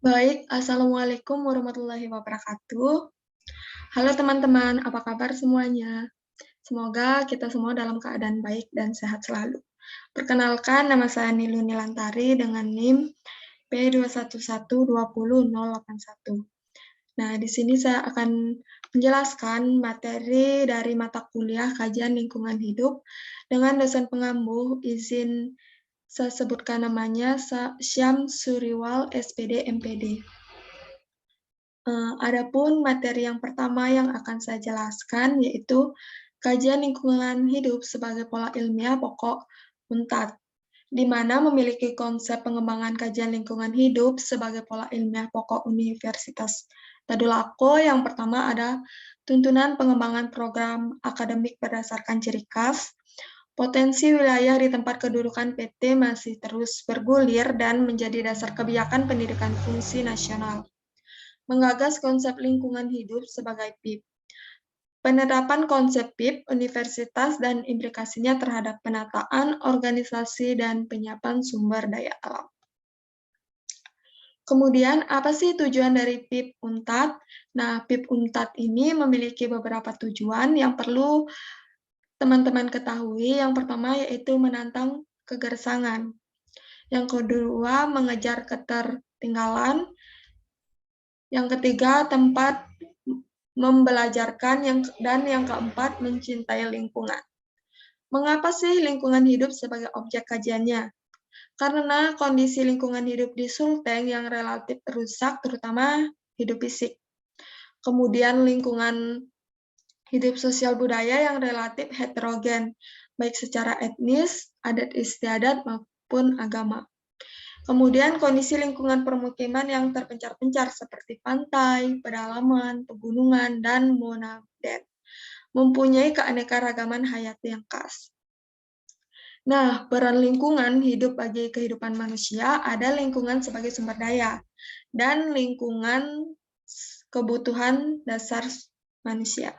Baik, Assalamualaikum warahmatullahi wabarakatuh. Halo teman-teman, apa kabar semuanya? Semoga kita semua dalam keadaan baik dan sehat selalu. Perkenalkan, nama saya Nilu Nilantari dengan NIM P211200081. Nah, di sini saya akan menjelaskan materi dari mata kuliah Kajian Lingkungan Hidup dengan dosen pengampu. Izin saya sebutkan namanya Syam Suriwal, SPD, MPD. Adapun materi yang pertama yang akan saya jelaskan yaitu kajian lingkungan hidup sebagai pola ilmiah pokok UNTAD, di mana memiliki konsep pengembangan kajian lingkungan hidup sebagai pola ilmiah pokok Universitas Tadulako. Yang pertama ada tuntunan pengembangan program akademik berdasarkan ciri khas, potensi wilayah di tempat kedudukan PT masih terus bergulir dan menjadi dasar kebijakan pendidikan fungsi nasional. Menggagas konsep lingkungan hidup sebagai PIP. Penetapan konsep PIP universitas dan implikasinya terhadap penataan, organisasi, dan penyiapan sumber daya alam. Kemudian, apa sih tujuan dari PIP UNTAD? Nah, PIP UNTAD ini memiliki beberapa tujuan yang perlu teman-teman ketahui. Yang pertama yaitu menantang kegersangan. Yang kedua, mengejar ketertinggalan. Yang ketiga, tempat membelajarkan, dan yang keempat, mencintai lingkungan. Mengapa sih lingkungan hidup sebagai objek kajiannya? Karena kondisi lingkungan hidup di Sulteng yang relatif rusak, terutama hidup fisik. Kemudian lingkungan hidup sosial budaya yang relatif heterogen, baik secara etnis, adat istiadat, maupun agama. Kemudian kondisi lingkungan permukiman yang terpencar-pencar seperti pantai, pedalaman, pegunungan, dan monaden mempunyai keanekaragaman hayati yang khas. Nah, peran lingkungan hidup bagi kehidupan manusia ada lingkungan sebagai sumber daya dan lingkungan kebutuhan dasar manusia.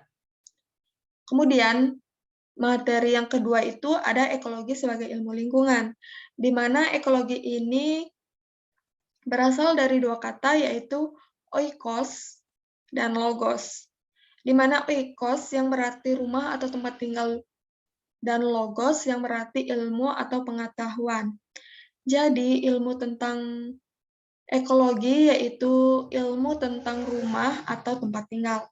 Kemudian, materi yang kedua itu ada ekologi sebagai ilmu lingkungan, di mana ekologi ini berasal dari dua kata yaitu oikos dan logos, di mana oikos yang berarti rumah atau tempat tinggal dan logos yang berarti ilmu atau pengetahuan. Jadi ilmu tentang ekologi yaitu ilmu tentang rumah atau tempat tinggal.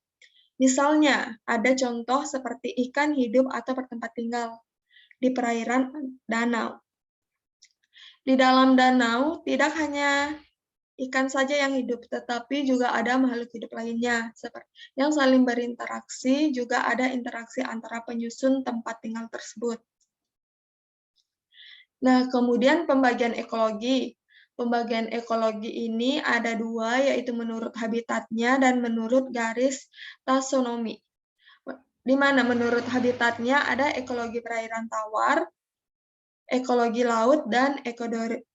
Misalnya, ada contoh seperti ikan hidup atau bertempat tinggal di perairan danau. Di dalam danau, tidak hanya ikan saja yang hidup, tetapi juga ada makhluk hidup lainnya, seperti yang saling berinteraksi, juga ada interaksi antara penyusun tempat tinggal tersebut. Nah, kemudian pembagian ekologi. Pembagian ekologi ini ada dua, yaitu menurut habitatnya dan menurut garis taksonomi. Di mana menurut habitatnya ada ekologi perairan tawar, ekologi laut, dan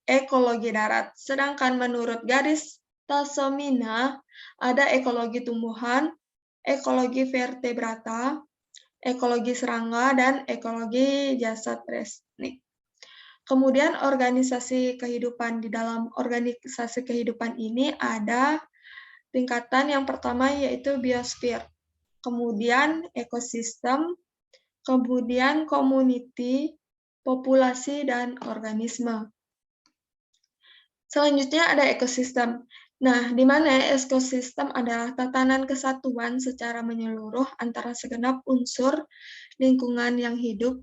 ekologi darat. Sedangkan menurut garis taxonomina ada ekologi tumbuhan, ekologi vertebrata, ekologi serangga, dan ekologi jasad resnik. Kemudian organisasi kehidupan. Di dalam organisasi kehidupan ini ada tingkatan yang pertama yaitu biosfer, kemudian ekosistem, kemudian community, populasi, dan organisme. Selanjutnya ada ekosistem. Nah, di mana ekosistem adalah tatanan kesatuan secara menyeluruh antara segenap unsur lingkungan yang hidup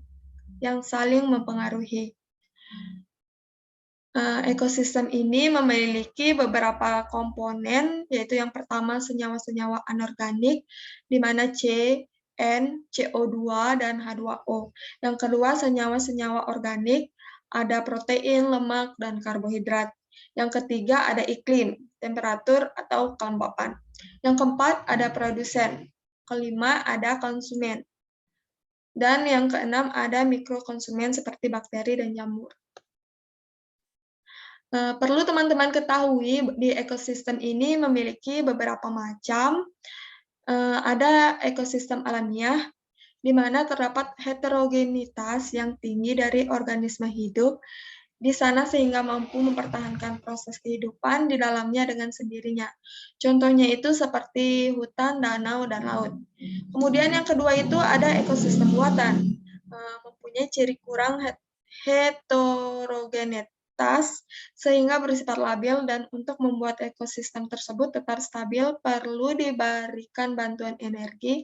yang saling mempengaruhi. Ekosistem ini memiliki beberapa komponen, yaitu yang pertama senyawa-senyawa anorganik, di mana C, N, CO2, dan H2O. Yang kedua, senyawa-senyawa organik, ada protein, lemak, dan karbohidrat. Yang ketiga, ada iklim, temperatur, atau kelembapan. Yang keempat, ada produsen. Kelima, ada konsumen. Dan yang keenam, ada mikrokonsumen seperti bakteri dan jamur. Perlu teman-teman ketahui di ekosistem ini memiliki beberapa macam. Ada ekosistem alamiah, di mana terdapat heterogenitas yang tinggi dari organisme hidup, di sana sehingga mampu mempertahankan proses kehidupan di dalamnya dengan sendirinya. Contohnya itu seperti hutan, danau, dan laut. Kemudian yang kedua itu ada ekosistem buatan, mempunyai ciri kurang heterogenitas sehingga bersifat labil, dan untuk membuat ekosistem tersebut tetap stabil perlu diberikan bantuan energi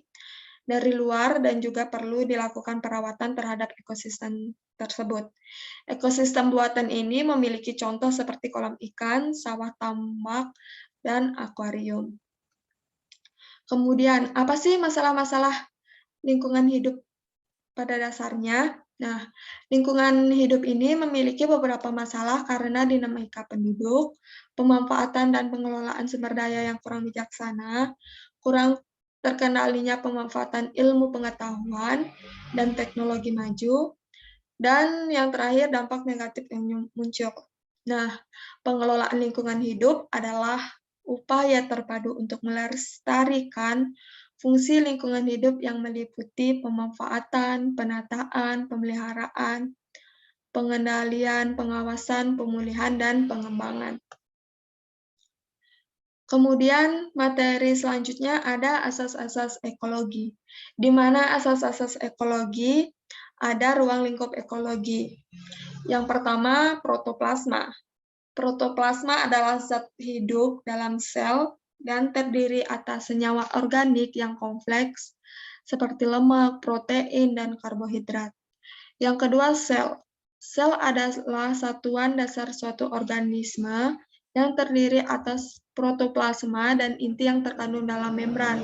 dari luar dan juga perlu dilakukan perawatan terhadap ekosistem tersebut. Ekosistem buatan ini memiliki contoh seperti kolam ikan, sawah tambak, dan akuarium. Kemudian, apa sih masalah-masalah lingkungan hidup pada dasarnya? Nah, lingkungan hidup ini memiliki beberapa masalah karena dinamika penduduk, pemanfaatan dan pengelolaan sumber daya yang kurang bijaksana, kurang terkendalinya pemanfaatan ilmu pengetahuan dan teknologi maju, dan yang terakhir, dampak negatif yang muncul. Nah, pengelolaan lingkungan hidup adalah upaya terpadu untuk melestarikan fungsi lingkungan hidup yang meliputi pemanfaatan, penataan, pemeliharaan, pengendalian, pengawasan, pemulihan, dan pengembangan. Kemudian materi selanjutnya ada asas-asas ekologi, di mana asas-asas ekologi ada ruang lingkup ekologi. Yang pertama, protoplasma. Protoplasma adalah zat hidup dalam sel dan terdiri atas senyawa organik yang kompleks seperti lemak, protein, dan karbohidrat. Yang kedua, sel. Sel adalah satuan dasar suatu organisme yang terdiri atas protoplasma dan inti yang terkandung dalam membran.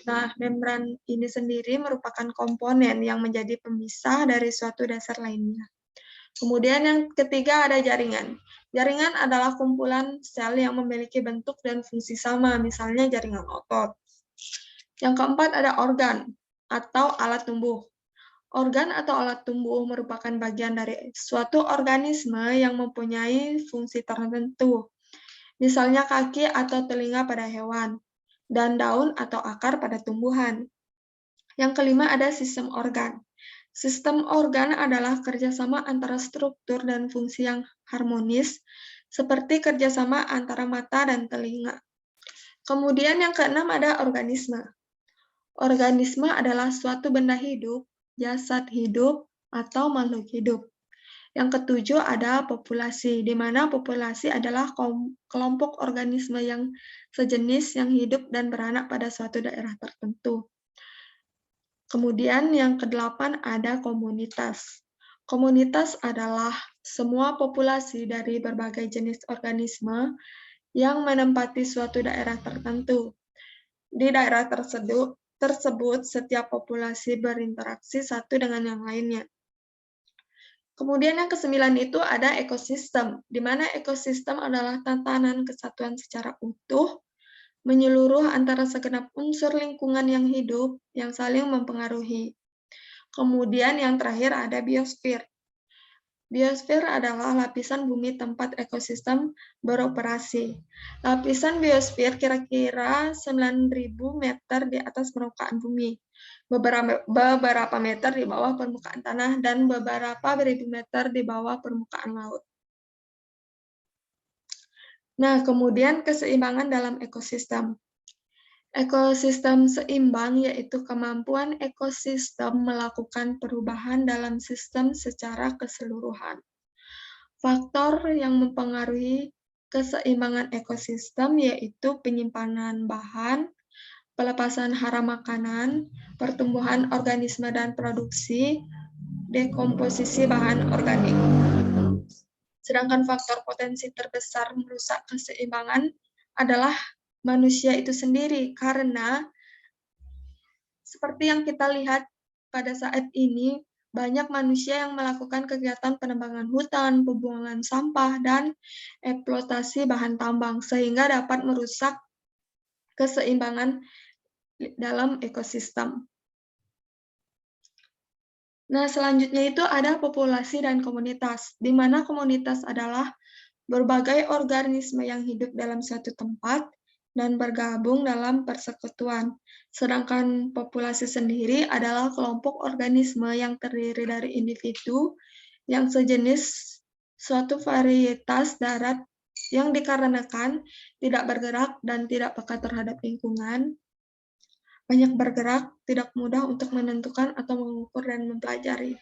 Nah, membran ini sendiri merupakan komponen yang menjadi pemisah dari suatu dasar lainnya. Kemudian yang ketiga ada jaringan. Jaringan adalah kumpulan sel yang memiliki bentuk dan fungsi sama, misalnya jaringan otot. Yang keempat ada organ atau alat tumbuh. Organ atau alat tumbuh merupakan bagian dari suatu organisme yang mempunyai fungsi tertentu, misalnya kaki atau telinga pada hewan, dan daun atau akar pada tumbuhan. Yang kelima ada sistem organ. Sistem organ adalah kerjasama antara struktur dan fungsi yang harmonis, seperti kerjasama antara mata dan telinga. Kemudian yang keenam ada organisme. Organisme adalah suatu benda hidup, jasad hidup, atau makhluk hidup. Yang ketujuh ada populasi, di mana populasi adalah kelompok organisme yang sejenis yang hidup dan beranak pada suatu daerah tertentu. Kemudian yang kedelapan ada komunitas. Komunitas adalah semua populasi dari berbagai jenis organisme yang menempati suatu daerah tertentu. Di daerah tersebut setiap populasi berinteraksi satu dengan yang lainnya. Kemudian yang kesembilan itu ada ekosistem, di mana ekosistem adalah tatanan kesatuan secara utuh, menyeluruh antara segenap unsur lingkungan yang hidup yang saling mempengaruhi. Kemudian yang terakhir ada biosfer. Biosfer adalah lapisan bumi tempat ekosistem beroperasi. Lapisan biosfer kira-kira 9.000 meter di atas permukaan bumi, beberapa meter di bawah permukaan tanah, dan beberapa ribu meter di bawah permukaan laut. Nah, kemudian keseimbangan dalam ekosistem. Ekosistem seimbang yaitu kemampuan ekosistem melakukan perubahan dalam sistem secara keseluruhan. Faktor yang mempengaruhi keseimbangan ekosistem yaitu penyimpanan bahan, pelepasan hara makanan, pertumbuhan organisme dan produksi, dekomposisi bahan organik. Sedangkan faktor potensi terbesar merusak keseimbangan adalah manusia itu sendiri, karena seperti yang kita lihat pada saat ini, banyak manusia yang melakukan kegiatan penebangan hutan, pembuangan sampah, dan eksploitasi bahan tambang, sehingga dapat merusak keseimbangan dalam ekosistem. Nah, selanjutnya itu ada populasi dan komunitas, di mana komunitas adalah berbagai organisme yang hidup dalam suatu tempat dan bergabung dalam persekutuan. Sedangkan populasi sendiri adalah kelompok organisme yang terdiri dari individu yang sejenis suatu varietas darat yang dikarenakan tidak bergerak dan tidak peka terhadap lingkungan, banyak bergerak, tidak mudah untuk menentukan atau mengukur dan mempelajari.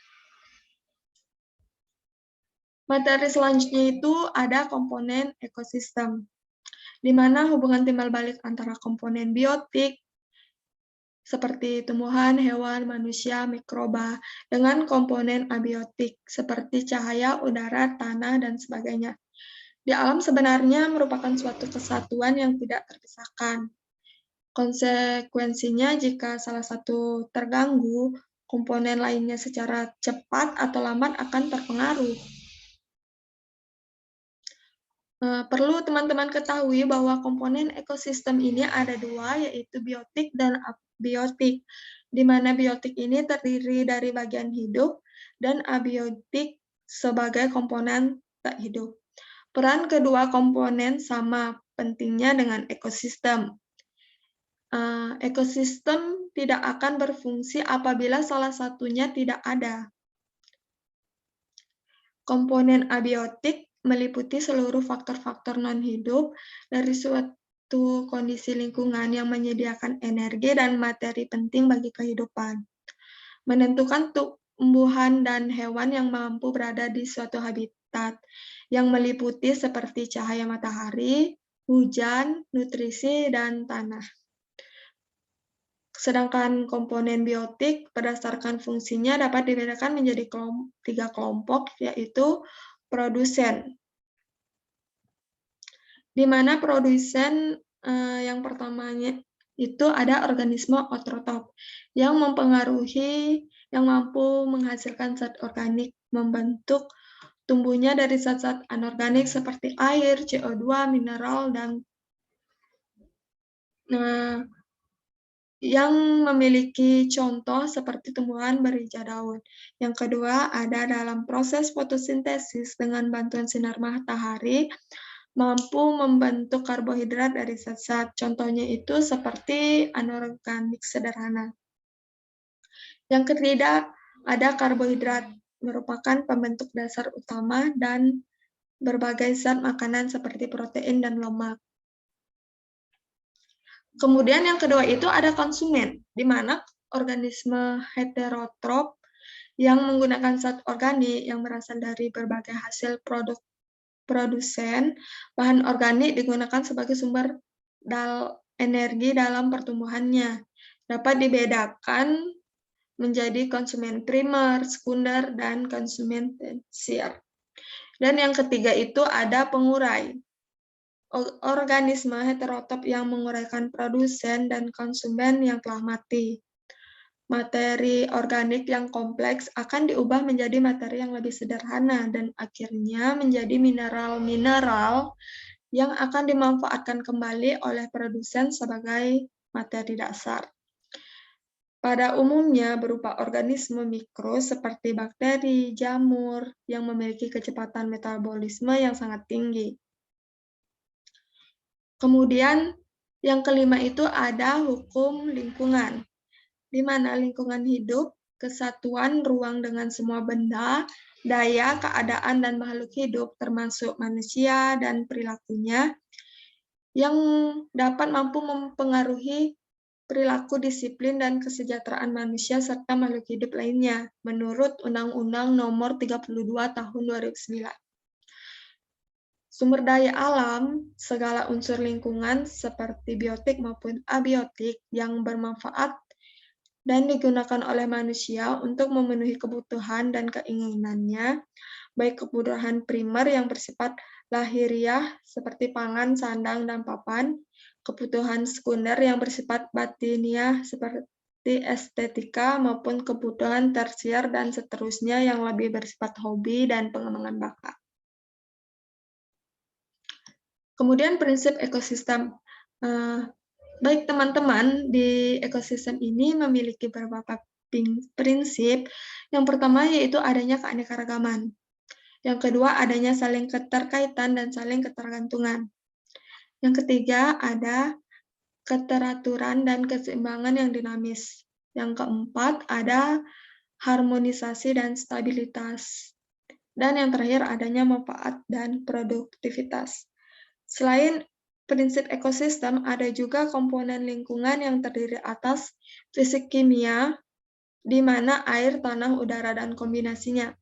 Materi selanjutnya itu ada komponen ekosistem, di mana hubungan timbal balik antara komponen biotik, seperti tumbuhan, hewan, manusia, mikroba, dengan komponen abiotik, seperti cahaya, udara, tanah, dan sebagainya. Di alam sebenarnya merupakan suatu kesatuan yang tidak terpisahkan. Konsekuensinya, jika salah satu terganggu, komponen lainnya secara cepat atau lambat akan terpengaruh. Perlu teman-teman ketahui bahwa komponen ekosistem ini ada dua, yaitu biotik dan abiotik, di mana biotik ini terdiri dari bagian hidup dan abiotik sebagai komponen tak hidup. Peran kedua komponen sama pentingnya dengan ekosistem. Ekosistem tidak akan berfungsi apabila salah satunya tidak ada. Komponen abiotik meliputi seluruh faktor-faktor non-hidup dari suatu kondisi lingkungan yang menyediakan energi dan materi penting bagi kehidupan, menentukan tumbuhan dan hewan yang mampu berada di suatu habitat, yang meliputi seperti cahaya matahari, hujan, nutrisi, dan tanah. Sedangkan komponen biotik berdasarkan fungsinya dapat dibedakan menjadi tiga kelompok, yaitu produsen, di mana produsen yang pertamanya itu ada organisme ototrop yang mampu menghasilkan zat organik, membentuk tumbuhnya dari zat-zat anorganik seperti air, CO2, mineral, dan yang memiliki contoh seperti tumbuhan berhijau daun. Yang kedua, ada dalam proses fotosintesis dengan bantuan sinar matahari, mampu membentuk karbohidrat dari zat-zat. Contohnya itu seperti anorganik sederhana. Yang ketiga, ada karbohidrat, merupakan pembentuk dasar utama dan berbagai zat makanan seperti protein dan lemak. Kemudian yang kedua itu ada konsumen, di mana organisme heterotrop yang menggunakan zat organik yang berasal dari berbagai hasil produsen. Bahan organik digunakan sebagai sumber energi dalam pertumbuhannya. Dapat dibedakan menjadi konsumen primer, sekunder, dan konsumen tersier. Dan yang ketiga itu ada pengurai. Organisme heterotop yang menguraikan produsen dan konsumen yang telah mati. Materi organik yang kompleks akan diubah menjadi materi yang lebih sederhana dan akhirnya menjadi mineral-mineral yang akan dimanfaatkan kembali oleh produsen sebagai materi dasar. Pada umumnya berupa organisme mikro seperti bakteri, jamur, yang memiliki kecepatan metabolisme yang sangat tinggi. Kemudian yang kelima itu ada hukum lingkungan, di mana lingkungan hidup, kesatuan ruang dengan semua benda, daya, keadaan, dan makhluk hidup, termasuk manusia dan perilakunya, yang dapat mampu mempengaruhi perilaku, disiplin, dan kesejahteraan manusia serta makhluk hidup lainnya, menurut Undang-Undang Nomor 32 Tahun 2009. Sumber daya alam, segala unsur lingkungan seperti biotik maupun abiotik yang bermanfaat dan digunakan oleh manusia untuk memenuhi kebutuhan dan keinginannya, baik kebutuhan primer yang bersifat lahiriah seperti pangan, sandang, dan papan, kebutuhan sekunder yang bersifat batiniah seperti estetika, maupun kebutuhan tersier dan seterusnya yang lebih bersifat hobi dan pengembangan bakat. Kemudian prinsip ekosistem. Baik teman-teman, di ekosistem ini memiliki beberapa prinsip. Yang pertama yaitu adanya keanekaragaman. Yang kedua adanya saling keterkaitan dan saling ketergantungan. Yang ketiga ada keteraturan dan keseimbangan yang dinamis. Yang keempat ada harmonisasi dan stabilitas. Dan yang terakhir, adanya manfaat dan produktivitas. Selain prinsip ekosistem, ada juga komponen lingkungan yang terdiri atas fisik kimia, di mana air, tanah, udara, dan kombinasinya.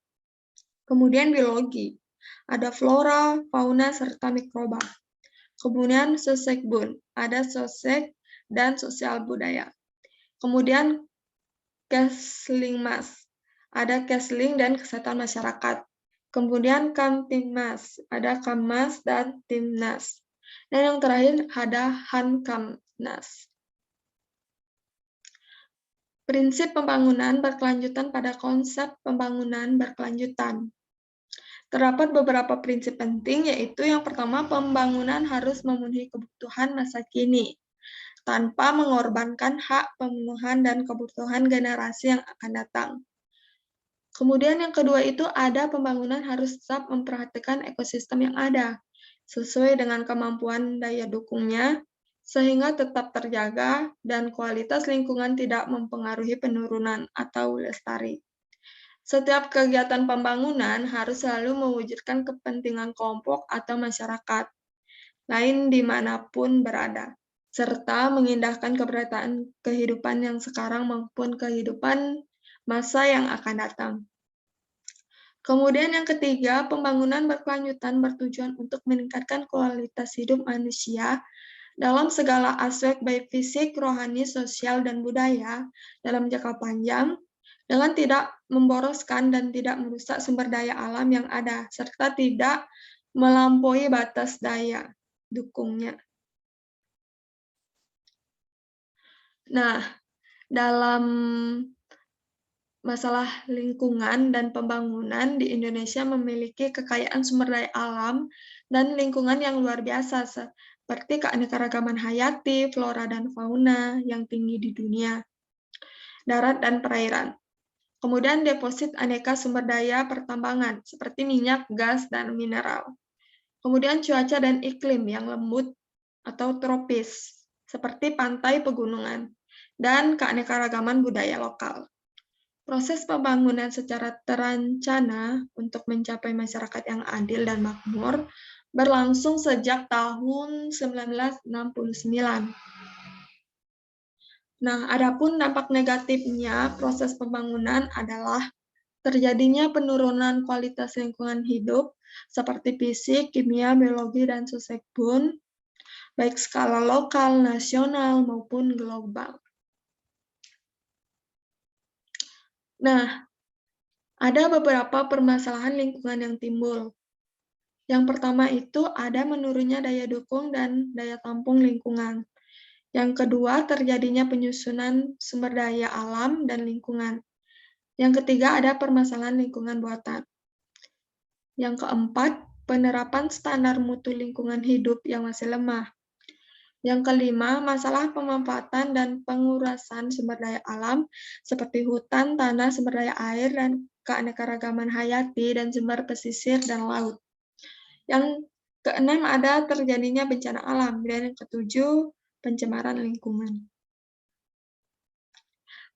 Kemudian biologi, ada flora, fauna, serta mikroba. Kemudian sosiekbun, ada sosiek dan sosial budaya. Kemudian Keslinmas, ada Kesling dan kesehatan masyarakat. Kemudian Kamtibmas, ada Kammas dan Timnas. Dan yang terakhir ada Hankamnas. Prinsip pembangunan berkelanjutan pada konsep pembangunan berkelanjutan. Terdapat beberapa prinsip penting, yaitu yang pertama, pembangunan harus memenuhi kebutuhan masa kini, tanpa mengorbankan hak pemenuhan dan kebutuhan generasi yang akan datang. Kemudian yang kedua itu ada pembangunan harus tetap memperhatikan ekosistem yang ada, sesuai dengan kemampuan daya dukungnya, sehingga tetap terjaga dan kualitas lingkungan tidak mempengaruhi penurunan atau lestari. Setiap kegiatan pembangunan harus selalu mewujudkan kepentingan kelompok atau masyarakat lain dimanapun berada, serta mengindahkan keberadaan kehidupan yang sekarang maupun kehidupan masa yang akan datang. Kemudian yang ketiga, pembangunan berkelanjutan bertujuan untuk meningkatkan kualitas hidup manusia dalam segala aspek baik fisik, rohani, sosial, dan budaya dalam jangka panjang, dengan tidak memboroskan dan tidak merusak sumber daya alam yang ada, serta tidak melampaui batas daya dukungnya. Nah, dalam masalah lingkungan dan pembangunan di Indonesia memiliki kekayaan sumber daya alam dan lingkungan yang luar biasa, seperti keanekaragaman hayati, flora dan fauna yang tinggi di dunia, darat dan perairan. Kemudian deposit aneka sumber daya pertambangan, seperti minyak, gas, dan mineral. Kemudian cuaca dan iklim yang lembut atau tropis, seperti pantai pegunungan, dan keanekaragaman budaya lokal. Proses pembangunan secara terencana untuk mencapai masyarakat yang adil dan makmur berlangsung sejak tahun 1969. Nah, adapun dampak negatifnya proses pembangunan adalah terjadinya penurunan kualitas lingkungan hidup seperti fisik, kimia, biologi, dan sosiekbun, baik skala lokal, nasional, maupun global. Nah, ada beberapa permasalahan lingkungan yang timbul. Yang pertama itu ada menurunnya daya dukung dan daya tampung lingkungan. Yang kedua, terjadinya penyusunan sumber daya alam dan lingkungan. Yang ketiga, ada permasalahan lingkungan buatan. Yang keempat, penerapan standar mutu lingkungan hidup yang masih lemah. Yang kelima, masalah pemanfaatan dan pengurasan sumber daya alam seperti hutan, tanah, sumber daya air, dan keanekaragaman hayati dan sumber pesisir dan laut. Yang keenam, ada terjadinya bencana alam. Dan yang ketujuh, pencemaran lingkungan.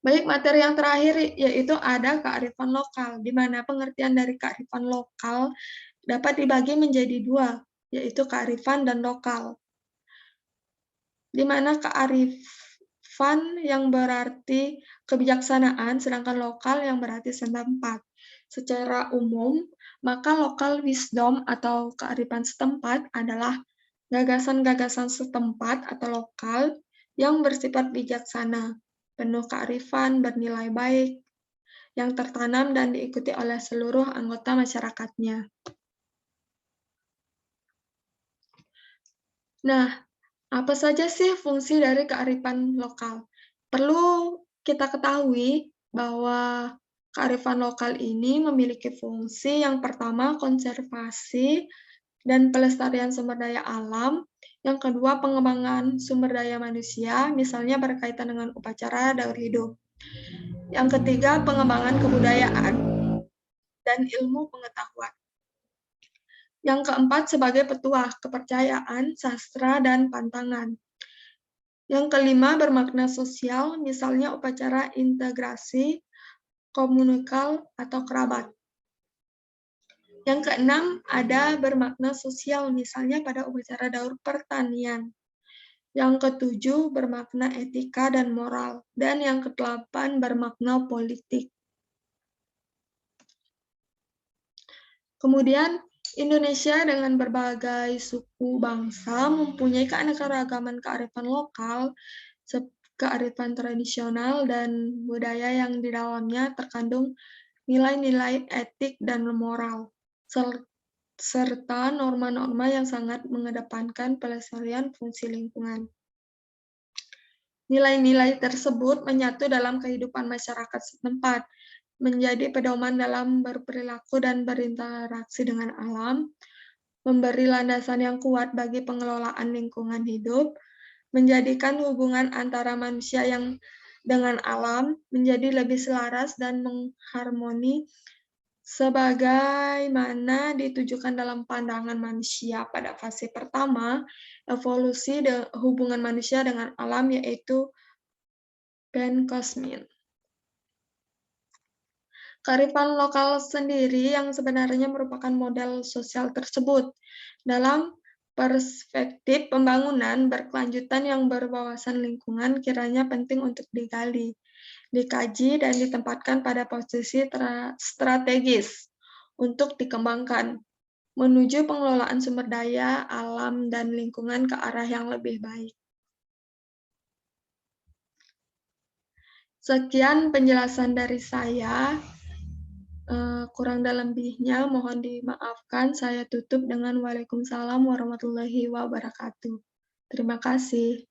Baik, materi yang terakhir yaitu ada kearifan lokal, di mana pengertian dari kearifan lokal dapat dibagi menjadi dua, yaitu kearifan dan lokal. Di mana kearifan yang berarti kebijaksanaan, sedangkan lokal yang berarti setempat. Secara umum, maka local wisdom atau kearifan setempat adalah gagasan-gagasan setempat atau lokal yang bersifat bijaksana, penuh kearifan, bernilai baik, yang tertanam dan diikuti oleh seluruh anggota masyarakatnya. Nah, apa saja sih fungsi dari kearifan lokal? Perlu kita ketahui bahwa kearifan lokal ini memiliki fungsi yang pertama konservasi dan pelestarian sumber daya alam, yang kedua pengembangan sumber daya manusia, misalnya berkaitan dengan upacara daur hidup. Yang ketiga pengembangan kebudayaan dan ilmu pengetahuan. Yang keempat, sebagai petuah, kepercayaan, sastra, dan pantangan. Yang kelima, bermakna sosial, misalnya upacara integrasi, komunikal, atau kerabat. Yang keenam, ada bermakna sosial, misalnya pada upacara daur pertanian. Yang ketujuh, bermakna etika dan moral. Dan yang kedelapan, bermakna politik. Kemudian, Indonesia dengan berbagai suku bangsa mempunyai keanekaragaman kearifan lokal, kearifan tradisional, dan budaya yang di dalamnya terkandung nilai-nilai etik dan moral, serta norma-norma yang sangat mengedepankan pelestarian fungsi lingkungan. Nilai-nilai tersebut menyatu dalam kehidupan masyarakat setempat, menjadi pedoman dalam berperilaku dan berinteraksi dengan alam, memberi landasan yang kuat bagi pengelolaan lingkungan hidup, menjadikan hubungan antara manusia yang dengan alam menjadi lebih selaras dan mengharmoni sebagaimana ditujukan dalam pandangan manusia pada fase pertama evolusi hubungan manusia dengan alam, yaitu Ben Cosmin. Kearifan lokal sendiri yang sebenarnya merupakan model sosial tersebut. Dalam perspektif pembangunan berkelanjutan yang berwawasan lingkungan kiranya penting untuk digali, dikaji, dan ditempatkan pada posisi strategis untuk dikembangkan, menuju pengelolaan sumber daya, alam, dan lingkungan ke arah yang lebih baik. Sekian penjelasan dari saya. Kurang dan lebihnya mohon dimaafkan. Saya tutup dengan Waalaikumsalam warahmatullahi wabarakatuh. Terima kasih.